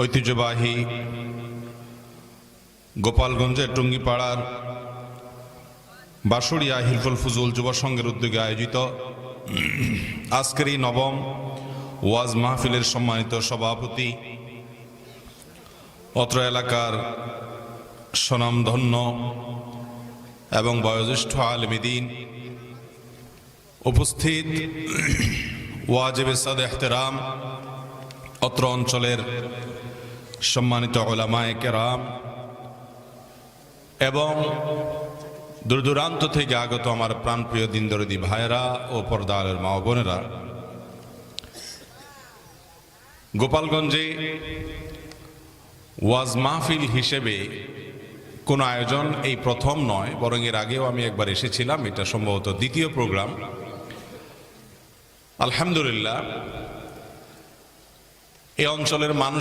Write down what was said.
ঐতিহ্যবাহী গোপালগঞ্জের টুঙ্গিপাড়ার বাঁশুড়িয়া হিলফুল ফুজুল যুব সংঘের উদ্যোগে আয়োজিত আজকের এই নবম ওয়াজ মাহফিলের সম্মানিত সভাপতি, অত্র এলাকার স্বনামধন্য এবং বয়োজ্যেষ্ঠ আলেমে দ্বীন, উপস্থিত ওয়াজিবে সাদ ইহতেরাম, অত্র অঞ্চলের সম্মানিত উলামায়ে কেরাম এবং দূর দূরান্ত থেকে আগত আমার প্রাণপ্রিয় দিনদরদি ভাইয়েরা ও পর্দারের মা বোনেরা, গোপালগঞ্জে ওয়াজ মাহফিল হিসেবে কোনো আয়োজন এই প্রথম নয়, বরং এর আগেও আমি একবার এসেছিলাম। এটা সম্ভবত দ্বিতীয় প্রোগ্রাম। আলহামদুলিল্লাহ, এই অঞ্চলের মানুষ